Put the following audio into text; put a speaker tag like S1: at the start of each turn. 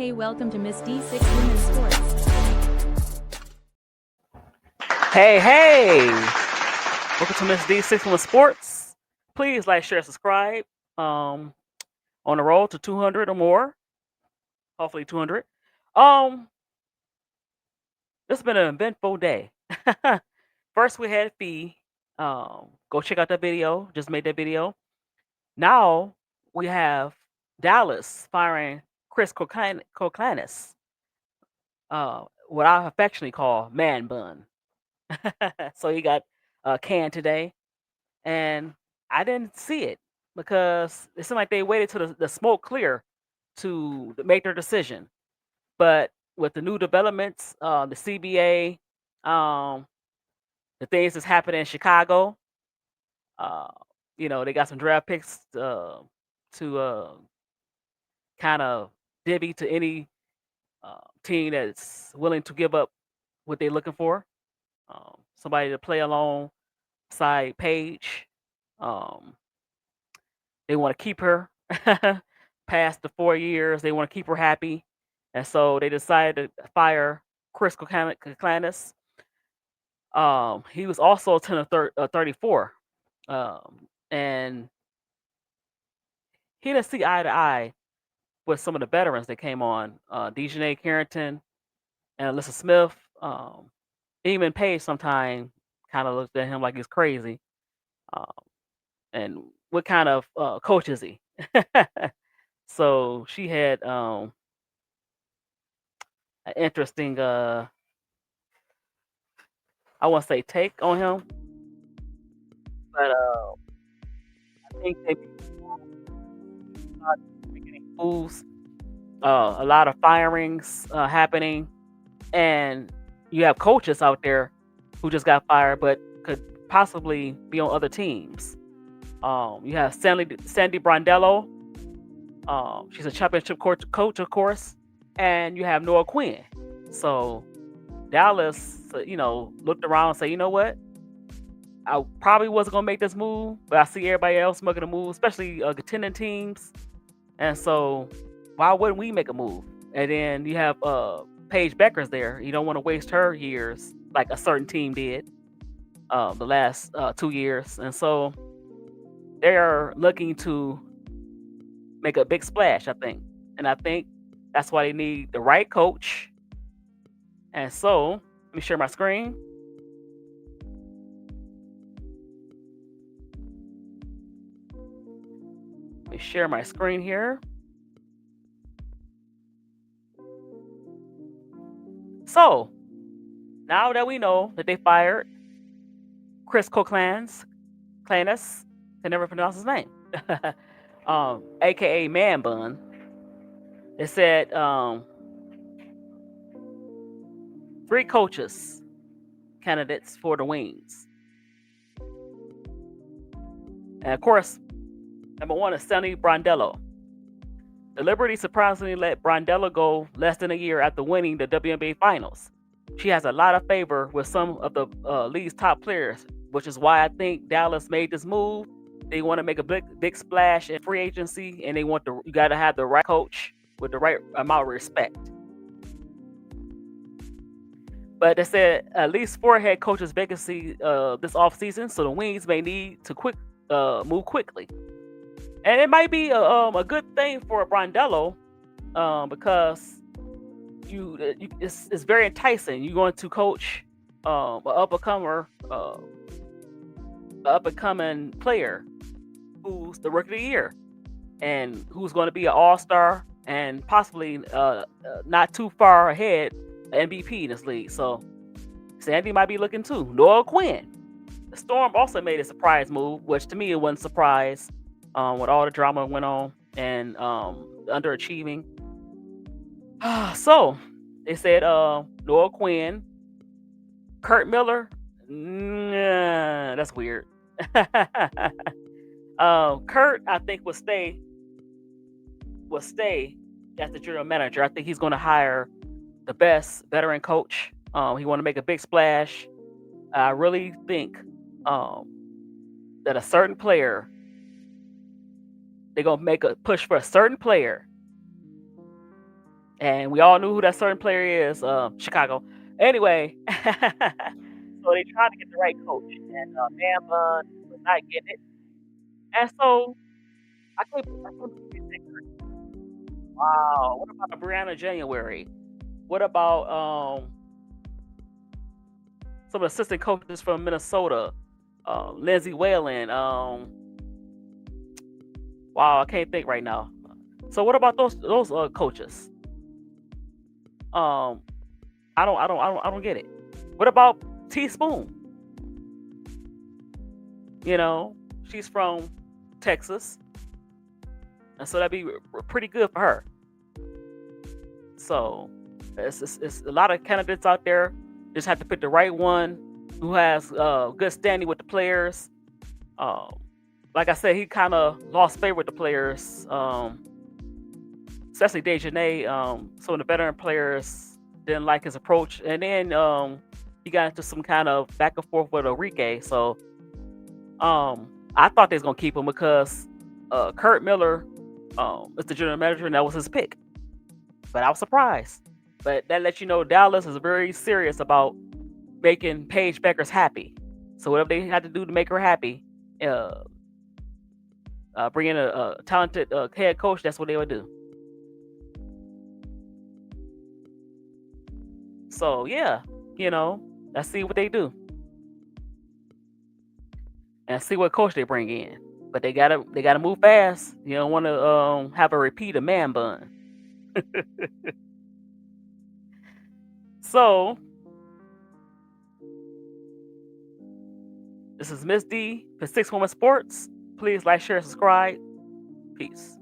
S1: Hey, welcome to Miss D6 Women's Sports.
S2: Hey, welcome to Miss D6 Women's Sports. Please like, share, subscribe. On the road to 200 or more, hopefully 200. Um, it's been an eventful day. First, we had Fee. Go check out that video. Just made that video. Now we have Dallas firing Chris Koclanes, what I affectionately call Man Bun. So he got canned today, and I didn't see it because it seemed like they waited till the smoke clear to make their decision. But with the new developments, the CBA, um, the things that's happening in Chicago, uh, they got some draft picks to kind of divvy to any team that's willing to give up what they're looking for. Somebody to play alongside Paige. Um, they want to keep her past the 4 years. They want to keep her happy, and so they decided to fire Chris Koclanes. He was also 34, and he didn't see eye to eye with some of the veterans that came on, Dejanay Carrington and Alyssa Smith. Even Page sometime kind of looked at him like he's crazy. Um, and what kind of coach is he? So she had an interesting, I want to say, take on him, but I think they making moves, a lot of firings happening, and you have coaches out there who just got fired, but could possibly be on other teams. You have Sandy Brondello. She's a championship coach, of course, and you have Noah Quinn. So Dallas, looked around and said, you know what? I probably wasn't gonna make this move, but I see everybody else making a move, especially contending teams, and so why wouldn't we make a move? And then you have Paige Becker's there. You don't want to waste her years like a certain team did the last 2 years, and so they're looking to make a big splash, I think, and I think that's why they need the right coach. And so let me share my screen. Let me share my screen here. So now that we know that they fired Chris Koclanes, can never pronounce his name, aka Man Bun, they said 3 coaches candidates for the Wings. And of course, number 1 is Sandy Brondello. The Liberty surprisingly let Brondello go less than a year after winning the WNBA Finals. She has a lot of favor with some of the league's top players, which is why I think Dallas made this move. They want to make a big splash in free agency, and you got to have the right coach with the right amount of respect. But they said at least 4 head coaches vacancy this offseason, so the Wings may need to move quickly. And it might be a good thing for Brondello because it's very enticing. You're going to coach an up-and-coming player who's the rookie of the year and who's going to be an all-star and possibly not too far ahead MVP in this league. So Sandy might be looking too. Noah Quinn. The Storm also made a surprise move, which to me it wasn't a surprise with all the drama went on and underachieving. So they said Noah Quinn, Kurt Miller. Nah, that's weird. Kurt, I think, will stay as the general manager. I think he's going to hire the best veteran coach. He want to make a big splash. I really think that a certain player, they're going to make a push for a certain player, and we all knew who that certain player is, Chicago. Anyway, so they tried to get the right coach, and Man Bun was not getting it. And so I can't believe they said, wow. What about Brianna January? What about some assistant coaches from Minnesota? Lindsey Whalen. Wow, I can't think right now. So what about those coaches? Um, I don't get it. What about Teaspoon? You know, she's from Texas, and so that'd be pretty good for her. So it's a lot of candidates out there. Just have to pick the right one who has good standing with the players. Um, like I said, he kind of lost favor with the players, especially Dejanay. Some of the veteran players didn't like his approach, and then he got into some kind of back and forth with Enrique. So I thought they was gonna keep him because Kurt Miller is the general manager, and that was his pick. But I was surprised. But that lets you know Dallas is very serious about making Paige Beckers happy. So whatever they had to do to make her happy, uh, bring in a talented head coach, that's what they would do. So yeah, you know, let's see what they do and see what coach they bring in. But they gotta move fast. You don't want to have a repeat of Man Bun. So this is Miss D for Six Women Sports. Please like, share, subscribe. Peace.